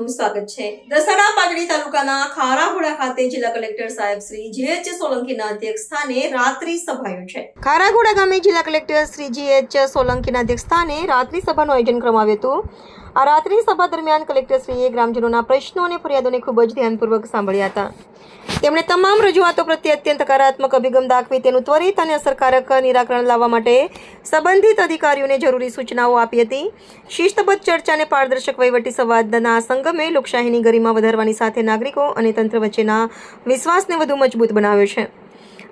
આપનું સ્વાગત છે। દસાડા પાટડી તાલુકાના ખારાગોડા ખાતે જિલ્લા કલેક્ટર સાહેબ શ્રી જે.એચ. સોલંકીના અધ્યક્ષસ્થાને રાત્રિ સભા યોજાઈ। ખારાગોડા ગામે જિલ્લા કલેક્ટર શ્રી જે.એચ. સોલંકીના અધ્યક્ષસ્થાને રાત્રિ સભાનું આયોજન કરવામાં આવ્યું હતું। આ રાત્રિ સભા દરમિયાન કલેક્ટરશ્રીએ ગ્રામજનોના પ્રશ્નો અને ફરિયાદોને ખૂબ જ ધ્યાનપૂર્વક સાંભળ્યા હતા। તેમણે તમામ રજૂઆતો પ્રત્યે અત્યંત સકારાત્મક અભિગમ દાખવી તેનું ત્વરિત અને અસરકારક નિરાકરણ લાવવા માટે સંબંધિત અધિકારીઓને જરૂરી સૂચનાઓ આપી હતી। શિસ્તબદ્ધ ચર્ચા અને પારદર્શક વહીવટી સંવાદના સંગમે લોકશાહીની ગરિમા વધારવાની સાથે નાગરિકો અને તંત્ર વચ્ચેના વિશ્વાસને વધુ મજબૂત બનાવ્યો છે।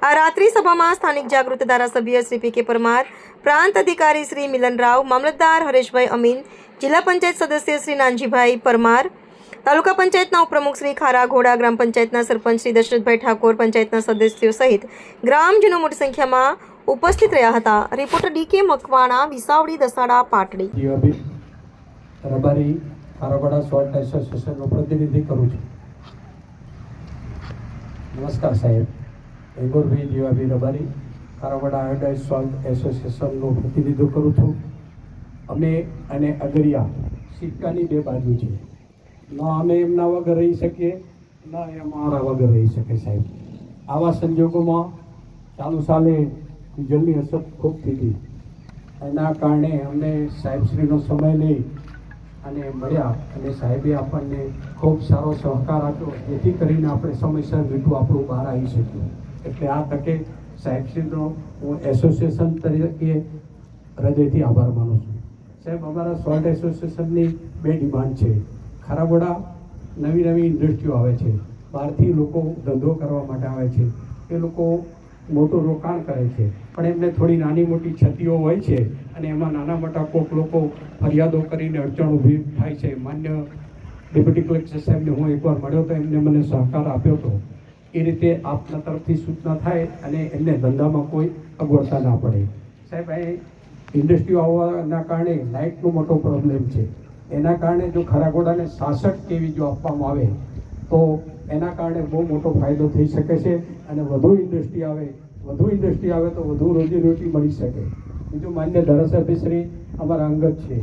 આ રાત્રિ સભામાં સ્થાનિક જાગૃત ધારાસભ્ય શ્રી પી.કે. પરમાર, પ્રાંત અધિકારી શ્રી મિલન રાવ, મામલતદાર હરેશભાઈ અમીન, જિલ્લા પંચાયત સદસ્ય શ્રી નાનજીભાઈ પરમાર, તાલુકા પંચાયતના ઉપપ્રમુખ શ્રી ખારાગોડા, ગ્રામ પંચાયતના સરપંચ શ્રી દશરથભાઈ ઠાકોર, પંચાયતના સદસ્યો સહિત ગ્રામજનો મોટી સંખ્યામાં ઉપસ્થિત રહ્યા હતા। રિપોર્ટર ડી.કે. મકવાણા, વિસાવડી, દસાડા, પાટડી। રબારી ખારાગોડા સોલ્ટ એસોસિએશનનો પ્રતિનિધિ કરું છું। નમસ્કાર સાહેબ, એગોરભાઈ જીવાભાઈ રબારી ખારાગોડા આયોડાઇઝ સોલ્ટ એસોસિએશનનું પ્રતિનિધિત્વ કરું છું। અમે અને અગરિયા સિક્કાની બે બાજુ છે। ન અમે એમના વગર રહી શકીએ, ન એ અમારા વગર રહી શકે સાહેબ। આવા સંજોગોમાં ચાલુ સાલે ડીઝલની અછત ખૂબ થઈ હતી। એના કારણે અમને સાહેબશ્રીનો સમય લઈ અને મળ્યા અને સાહેબે આપણને ખૂબ સારો સહકાર આપ્યો, જેથી કરીને આપણે સમયસર મીઠું આપણું બહાર આવી શક્યું। એટલે આ તકે સાહેબશ્રીનો હું એસોસિએશન તરીકે હૃદયથી આભાર માનું છું। સાહેબ, અમારા સોલ્ટ એસોસિએશનની બે ડિમાન્ડ છે। ખારાગોડા નવી નવી ઇન્ડસ્ટ્રીઓ આવે છે, બહારથી લોકો ધંધો કરવા માટે આવે છે, એ લોકો મોટું રોકાણ કરે છે, પણ એમને થોડી નાની મોટી ક્ષતિઓ હોય છે અને એમાં નાના મોટા કોઈક લોકો ફરિયાદો કરીને અડચણ ઊભી થાય છે। માન્ય ડેપ્યુટી કલેક્ટર સાહેબને હું એકવાર મળ્યો તો એમને મને સહકાર આપ્યો હતો। એ રીતે આપના તરફથી સૂચના થાય અને એમને ધંધામાં કોઈ અગવડતા ના પડે। સાહેબ, અહીં ઇન્ડસ્ટ્રીઓ આવવાના કારણે લાઇટનો મોટો પ્રોબ્લેમ છે। એના કારણે જો ખારાગોડાને 66 કેવી જો આપવામાં આવે તો એના કારણે બહુ મોટો ફાયદો થઈ શકે છે અને વધુ ઇન્ડસ્ટ્રી આવે તો વધુ રોજીરોટી મળી શકે। બીજું, માન્ય ધારાસભ્યશ્રી અમારા અંગત છે,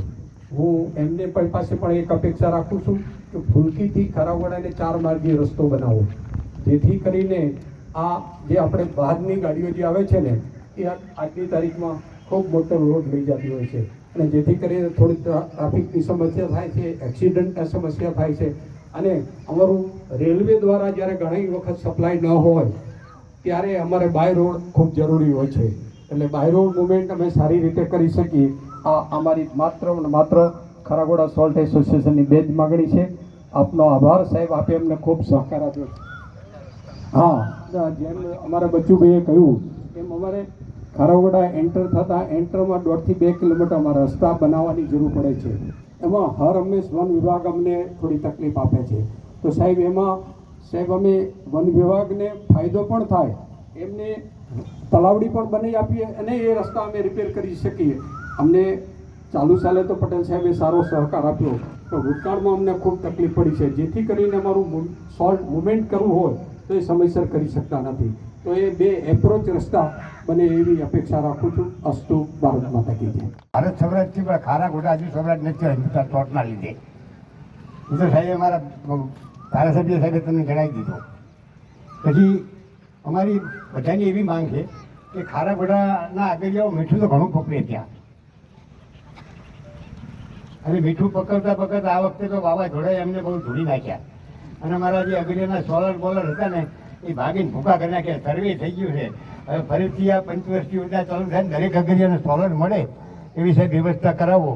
હું એમને પણ પાસે પણ એક અપેક્ષા રાખું છું કે ફુલકીથી ખારાગોડાને 4 માર્ગીય રસ્તો બનાવો, જેથી કરીને આ જે આપણે બહારની ગાડીઓ જે આવે છે ને એ આજની તારીખમાં ખૂબ મોટો લોડ લઈ જતી હોય છે અને જેથી કરીને થોડી ટ્રાફિકની સમસ્યા થાય છે, એક્સિડન્ટની સમસ્યા થાય છે। અને અમારું રેલવે દ્વારા જ્યારે ઘણી વખત સપ્લાય ન હોય ત્યારે અમારે બાય રોડ ખૂબ જરૂરી હોય છે। એટલે બાય રોડ મુવમેન્ટ અમે સારી રીતે કરી શકીએ, આ અમારી માત્ર ખારાગોડા સોલ્ટ એસોસિએશનની બે જ માગણી છે। આપનો આભાર સાહેબ, આપે અમને ખૂબ સહકાર આપ્યો। હા, જેમ અમારા બચ્ચુભાઈએ કહ્યું એમ અમારે ખારાગોડા એન્ટરમાં 1.5 થી 2 કિલોમીટર અમારા રસ્તા બનાવવાની જરૂર પડે છે। એમાં હર હંમેશ વન વિભાગ અમને થોડી તકલીફ આપે છે। તો સાહેબ, એમાં સાહેબ અમે વન વિભાગને ફાયદો પણ થાય, એમને તલાવડી પણ બનાવી આપીએ અને એ રસ્તા અમે રિપેર કરી શકીએ। અમને ચાલુ સાલે તો પટેલ સાહેબે સારો સહકાર આપ્યો, તો ભૂતકાળમાં અમને ખૂબ તકલીફ પડી છે, જેથી કરીને અમારું સોલ્ટ મુવમેન્ટ કરવું હોય તો એ સમયસર કરી શકતા નથી। તો એ બે એપ્રોચ રસ્તા બને એવી અપેક્ષા રાખું છું। અસ્તુ, ભારત માતા કી જય। ભારત સૌરાષ્ટ્ર થી પણ ખારાગોડા હજુ સૌરાષ્ટ્ર નથી હિન્દુસ્તાન ટોટના લીધે તો સાહેબ અમારા ધારાસભ્ય સાહેબે તમને જણાવી દીધું। પછી અમારી બધાની એવી માંગ છે કે ખારાગોડાના આગળિયાઓ મીઠું તો ઘણું પકવે ત્યાં, અને મીઠું પકડતા આ વખતે તો વાવાઝોડાએ એમને બહુ ધોળી નાખ્યા અને અમારા જે અગરિયાના સોલર હતા ને એ ભાગીને ભૂકા કરી નાખ્યા। સર્વે થઈ ગયું છે, હવે ફરીથી આ પંચવર્ષીય યોજના ચાલુ થાય ને દરેક અગરિયાને સોલર મળે એવી સાહેબ વ્યવસ્થા કરાવો।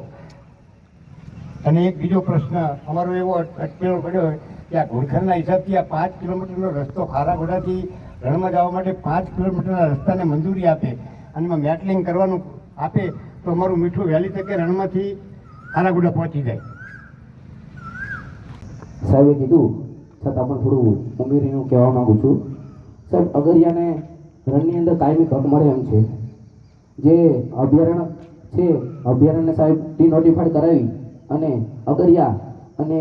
અને એક બીજો પ્રશ્ન અમારો એવો અટકેલો પડ્યો કે આ ઘોડખરના હિસાબથી આ 5 કિલોમીટરનો રસ્તો ખારાગોડાથી રણમાં જવા માટે 5 કિલોમીટરના રસ્તાને મંજૂરી આપે અને એમાં મેટલિંગ કરવાનું આપે તો અમારું મીઠું વહેલી તકે રણમાંથી ખારાગોડા પહોંચી જાય। સાહેબે કીધું છતાં પણ થોડું ઉમેરીને કહેવા માંગુ છું સાહેબ, અગરિયાને રણની અંદર કાયમી હક મળે એમ છે। જે અભયારણ્ય છે, અભયારણ્ય સાહેબ ડિનોટિફાઈડ કરાવી અને અગરિયા અને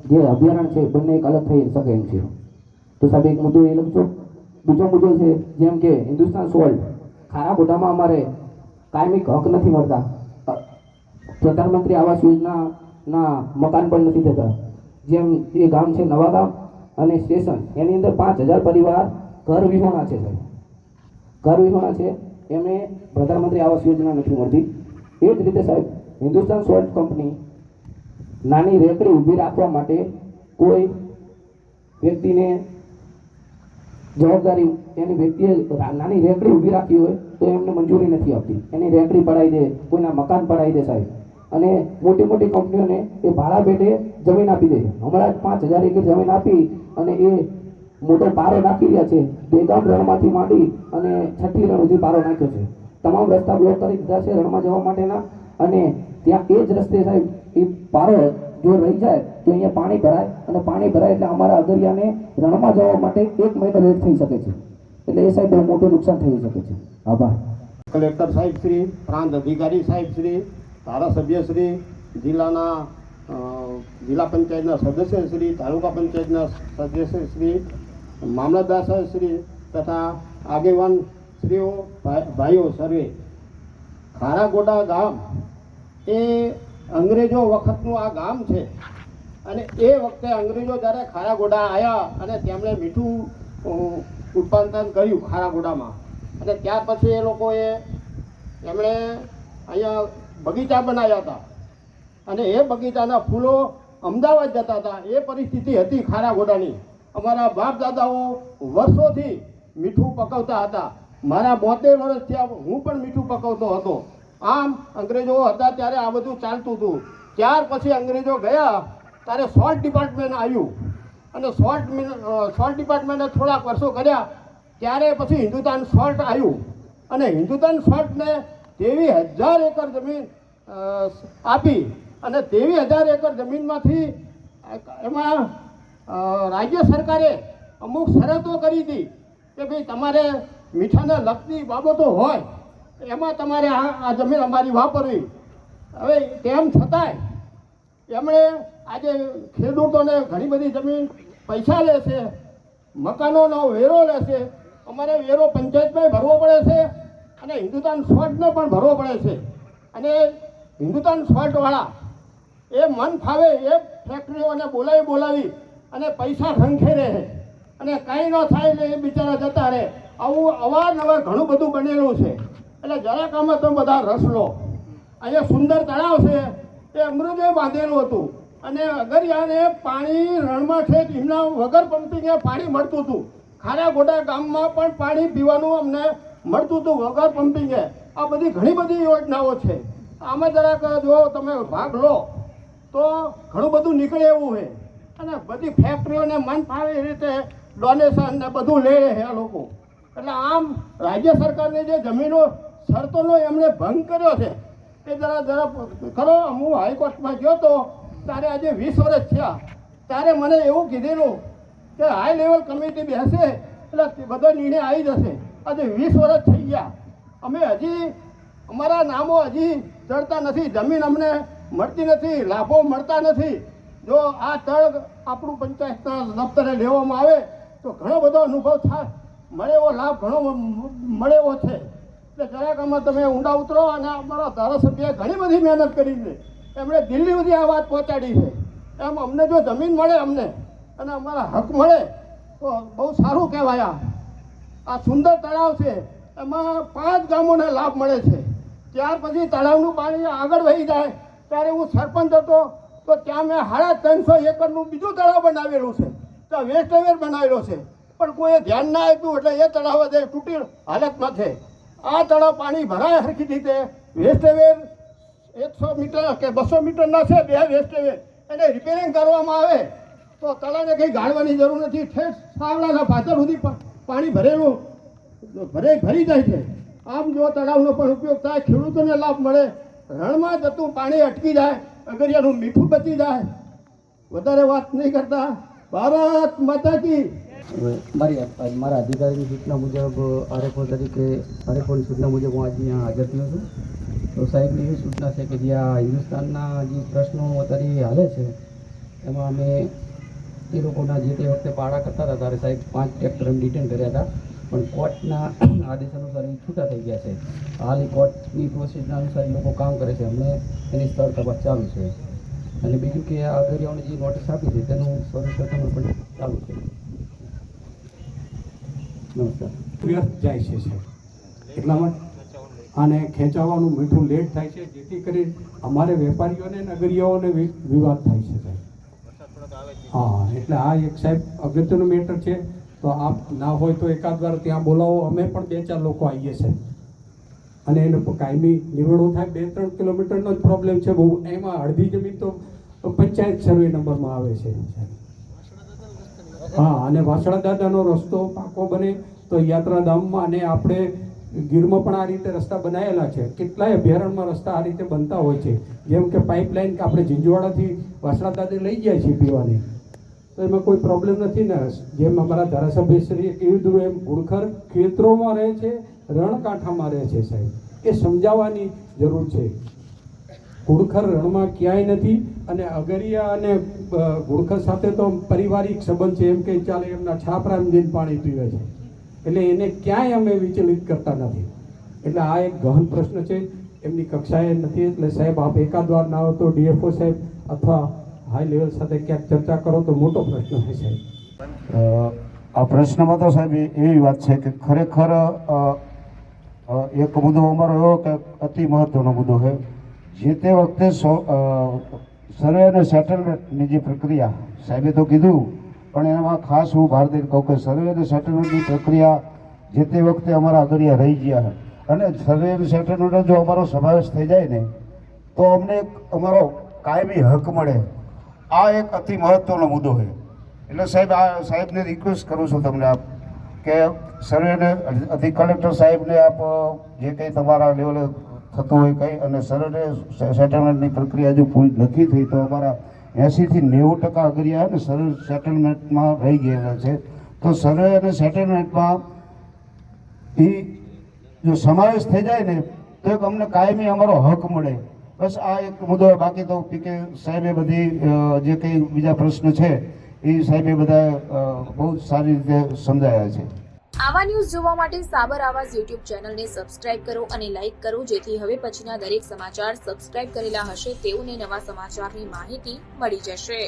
જે અભયારણ્ય છે બંને એક અલગ થઈ શકે એમ છે। તો સાહેબ, એક મુદ્દો એ લખજો। બીજો મુદ્દો છે જેમ કે હિન્દુસ્તાન સોલ્ટ ખારાગોડામાં અમારે કાયમી હક નથી મળતા, પ્રધાનમંત્રી આવાસ યોજનાના મકાન પણ નથી થતા, જેમ એ ગામ છે નવા ગામ અને સ્ટેશન, એની અંદર 5000 પરિવાર ઘર વિહોણા છે સાહેબ, ઘર વિહોણા છે. એમને પ્રધાનમંત્રી આવાસ યોજના નથી મળતી. એ જ રીતે સાહેબ હિન્દુસ્તાન સોલ્ટ કંપની નાની રેકડી ઊભી રાખવા માટે કોઈ વ્યક્તિને જવાબદારી, એની વ્યક્તિએ નાની રેકડી ઊભી રાખી હોય તો એમને મંજૂરી નથી આપતી. એની રેકડી પડાવી દે, કોઈના મકાન પડાવી દે સાહેબ. અને મોટી મોટી કંપનીઓને એ ભાડા પેટે જમીન આપી દે. હમણાં જ 5000 એકર જમીન આપી અને એ મોટો પારો નાખી રહ્યા છે. દેગામ રણમાંથી માંડી અને છઠ્ઠી રણ સુધી પારો નાખ્યો છે. તમામ રસ્તા બ્લોક કરી દીધા છે રણમાં જવા માટેના. અને ત્યાં એ જ રસ્તે સાહેબ એ પારો જો રહી જાય તો અહીંયા પાણી ભરાય, અને પાણી ભરાય એટલે અમારા અગરિયાને રણમાં જવા માટે 1 મહિનો લેટ થઈ શકે છે. એટલે એ સાહેબ બહુ મોટું નુકસાન થઈ શકે છે. આભાર. કલેક્ટર સાહેબ શ્રી, પ્રાંત અધિકારી સાહેબ શ્રી, ધારાસભ્ય શ્રી, જિલ્લા પંચાયતના સદસ્ય શ્રી, તાલુકા પંચાયતના સદસ્ય શ્રી, મામલતદાર સાહેબ શ્રી તથા આગેવાન શ્રીઓ, ભાઈઓ સર્વે. ખારાગોડા ગામ એ અંગ્રેજો વખતનું આ ગામ છે. અને એ વખતે અંગ્રેજો જ્યારે ખારાગોડા આવ્યા અને તેમણે મીઠું ઉત્પાદન કર્યું ખારાગોડામાં, અને ત્યાર પછી એ લોકોએ એમણે અહીંયા બગીચા બનાવ્યા હતા. અને એ બગીચાના ફૂલો અમદાવાદ જતા હતા. એ પરિસ્થિતિ હતી ખારાગોડાની. અમારા બાપ દાદાઓ વર્ષોથી મીઠું પકવતા હતા. મારા 72 વર્ષ થયા હું પણ મીઠું પકવતો હતો. આમ અંગ્રેજો હતા ત્યારે આ બધું ચાલતું હતું. ત્યાર પછી અંગ્રેજો ગયા ત્યારે સોલ્ટ ડિપાર્ટમેન્ટ આવ્યું, અને સોલ્ટ ડિપાર્ટમેન્ટે થોડાક વર્ષો કર્યા. ત્યારે પછી હિન્દુસ્તાન સોલ્ટ આવ્યું, અને હિન્દુસ્તાન સોલ્ટને 23,000 એકર જમીન આપી. અને 23,000 એકર જમીનમાંથી એમાં રાજ્ય સરકારે અમુક શરતો કરી હતી કે ભાઈ તમારે મીઠાને લગતી બાબતો હોય એમાં તમારે આ જમીન અમારી વાપરવી. હવે તેમ છતાંય એમણે આજે ખેડૂતોને ઘણી બધી જમીન પૈસા લે છે, મકાનોનો વેરો લે છે. અમારે વેરો પંચાયતમાં ભરવો પડે છે અને હિન્દુસ્તાન સોલ્ટને પણ ભરવો પડે છે. અને હિન્દુસ્તાન સોલ્ટવાળા એ મન ફાવે એ ફેક્ટરીઓને બોલાવી અને પૈસા ખંખેરે છે, અને કાંઈ ન થાય એટલે એ બિચારા જતા રહે. આવું અવારનવાર ઘણું બધું બનેલું છે. એટલે જરાક આમાં તમે બધા રસ લો. અહીંયા સુંદર તળાવ છે, એ અમૃતે બાંધેલું હતું, અને અગરિયાને પાણી રણમાં છે એમના વગર પંપિંગે પાણી મળતું હતું. ખારાગોડા ગામમાં પણ પાણી પીવાનું અમને મળતું હતું વગર પંપિંગે. આ બધી ઘણી બધી યોજનાઓ છે. આમાં જરાક જો તમે ભાગ લો તો ઘણું બધું નીકળે એવું છે. અને બધી ફેક્ટરીઓને મન ફાવે એ રીતે ડોનેશન ને બધું લે છે આ લોકો. એટલે આમ રાજ્ય સરકારની જે જમીનો શરતોનો એમણે ભંગ કર્યો છે એ જરા ખરો. હું હાઈકોર્ટમાં ગયો તો ત્યારે આજે 20 વર્ષ થયા. ત્યારે મને એવું કીધેલું કે હાઈ લેવલ કમિટી બેસે એટલે બધો નિર્ણય આવી જશે. આજે 20 વર્ષ થઈ ગયા, અમે હજી અમારા નામો હજી ચડતા નથી, જમીન અમને મળતી નથી, લાભો મળતા નથી. જો આ તળ આપણું પંચાયતના દફતરે લેવામાં આવે તો ઘણો બધો અનુભવ થાય, મળે એવો લાભ ઘણો મળે એવો છે. એટલે જરાક આમાં તમે ઊંડા ઉતરો. અને અમારા ધારાસભ્યએ ઘણી બધી મહેનત કરી છે, એમણે દિલ્હી સુધી આ વાત પહોંચાડી છે. એમ અમને જો જમીન મળે અમને અને અમારા હક મળે તો બહુ સારું કહેવાય. આ સુંદર તળાવ છે, એમાં 5 ગામોને લાભ મળે છે. ત્યાર પછી તળાવનું પાણી આગળ વહી જાય ત્યારે હું સરપંચ હતો તો ત્યાં મેં 350 એકરનું બીજું તળાવ બનાવેલું છે, ત્યાં વેસ્ટવેર બનાવેલો છે, પણ કોઈએ ધ્યાન ના આપ્યું એટલે એ તળાવ તૂટી હાલતમાં છે. આ તળાવ પાણી ભરાય સરખી રીતે. વેસ્ટવેર 100 મીટર કે 200 મીટરના છે, 2 વેસ્ટવેર, એને રિપેરિંગ કરવામાં આવે તો તળાવને કંઈ ગાળવાની જરૂર નથી. ઠેઠ સાવડાના પાછળ સુધી પાણી ભરેલું ભરી જાય છે. આમ જો તળાવનો પણ ઉપયોગ થાય, ખેડૂતોને લાભ મળે, રણમાં જતું પાણી અટકી જાય, અગરિયાનું મીઠું બચી જાય. વધારે વાત નહીં કરતા. ભારત માતા કી. મારા અધિકારીની સૂચના મુજબ આરએફઓ તરીકે આરએફઓની સૂચના મુજબ હું આજે અહીંયા હાજર થયો છું. તો સાહેબની એવી સૂચના છે કે જે આ હિન્દુસ્તાનના જે પ્રશ્નો અત્યારે હાલે છે એમાં અમે એ લોકોના જે તે વખતે પાડા કરતા હતા ત્યારે સાહેબ 5 ટ્રેક્ટર એમ ડિટેન કર્યા હતા, પણ કોર્ટના આદેશ અનુસાર એ છૂટા થઈ ગયા છે. હાલ એ કોર્ટની પ્રોસેસના અનુસાર એ લોકો કામ કરે છે. અમને એની સ્થળ તપાસ ચાલુ છે. અને બીજું કે આ અગરિયાઓને જે નોટિસ આપી છે તેનું સર્વે સેટલમેન્ટ પણ ચાલુ છે. નમસ્કાર. વ્યસ્ત જાય છે સાહેબ, એટલા માટે આને ખેંચાવવાનું મીઠું લેટ થાય છે, જેથી કરી અમારે વેપારીઓને અને અગરિયાઓને વિવાદ થાય છે સાહેબ. હા, એટલે આ એક સાહેબ અગત્યનું મેટર છે. તો આપ ના હોય તો એકાદ વાર ત્યાં બોલાવો, અમે પણ 2-4 લોકો આવીએ છીએ અને એનો કાયમી નિવેડો થાય. 2-3 કિલોમીટરનો જ પ્રોબ્લેમ છે બહુ. એમાં અડધી જમીન તો પંચાયત સર્વે નંબરમાં આવે છે. હા, અને વાસણા દાદાનો રસ્તો પાકો બને તો યાત્રાધામમાં, અને આપણે ગીરમાં પણ આ રીતે રસ્તા બનાવેલા છે. કેટલાય અભયારણ્યમાં રસ્તા આ રીતે બનતા હોય છે. જેમ કે પાઇપલાઇન કે આપણે ઝીંઝુવાડાથી વાસણા દાદા લઈ જાય છે પીવાની, તો એમાં કોઈ પ્રોબ્લેમ નથી ને. જેમ અમારા ધારાસભ્યશ્રીએ કીધું એમ ઘુડખર ખેતરોમાં રહે છે, રણકાંઠામાં રહે છે સાહેબ. એ સમજાવવાની જરૂર છે. ઘુડખર રણમાં ક્યાંય નથી, અને અગરિયા અને ઘુડખર સાથે તો પારિવારિક સંબંધ છે. એમ કે ચાલે એમના છાપરામાં જઈને પાણી પીવે છે, એટલે એને ક્યાંય અમે વિચલિત કરતા નથી. એટલે આ એક ગહન પ્રશ્ન છે, એમની કક્ષાએ નથી. એટલે સાહેબ આપ એકાદ વાર ના હોય તો ડીએફઓ સાહેબ અથવા હાઈ લેવલ સાથે ક્યાંક ચર્ચા કરો તો મોટો પ્રશ્ન છે સાહેબ. આ પ્રશ્નમાં તો સાહેબ એવી વાત છે કે ખરેખર એક મુદ્દો અમારો એવો કે અતિ મહત્વનો મુદ્દો છે. જે તે વખતે સર્વે અને સેટલમેન્ટની જે પ્રક્રિયા સાહેબે તો કીધું, પણ એમાં ખાસ હું ભાર દઈને કહું કે સર્વે અને સેટલમેન્ટની પ્રક્રિયા જે તે વખતે અમારા અગરિયા રહી ગયા, અને સર્વે અને સેટલમેન્ટ જો અમારો સમાવેશ થઈ જાય ને તો અમને અમારો કાયમી હક મળે. આ એક અતિ મહત્વનો મુદ્દો છે. એટલે સાહેબ આ સાહેબને રિક્વેસ્ટ કરું છું તમને આપ કે સર્વેને કલેક્ટર સાહેબને આપ જે કંઈ તમારા લેવલે થતું હોય કંઈ, અને સર્વે સેટલમેન્ટની પ્રક્રિયા જો પૂરી નથી થઈ તો અમારા 80 થી 90% અગરિયા ને સર્વે સેટલમેન્ટમાં રહી ગયેલા છે. તો સર્વે અને સેટલમેન્ટમાં એ જો સમાવેશ થઈ જાય ને તો એક અમને કાયમી અમારો હક મળે. બસ આ એક મુદ્દો. બાકી તો પીકે સાહેબે બધી જે કંઈ બીજા પ્રશ્ન છે એ સાહેબે બધા બહુ સારી રીતે સમજાયા છે. આવા ન્યૂઝ જોવા માટે સાબર આવાઝ યુટ્યુબ ચેનલને સબસ્ક્રાઇબ કરો અને લાઇક કરો, જેથી હવે પછીના દરેક સમાચાર સબસ્ક્રાઇબ કરેલા હશે તેઓને નવા સમાચારની માહિતી મળી જશે.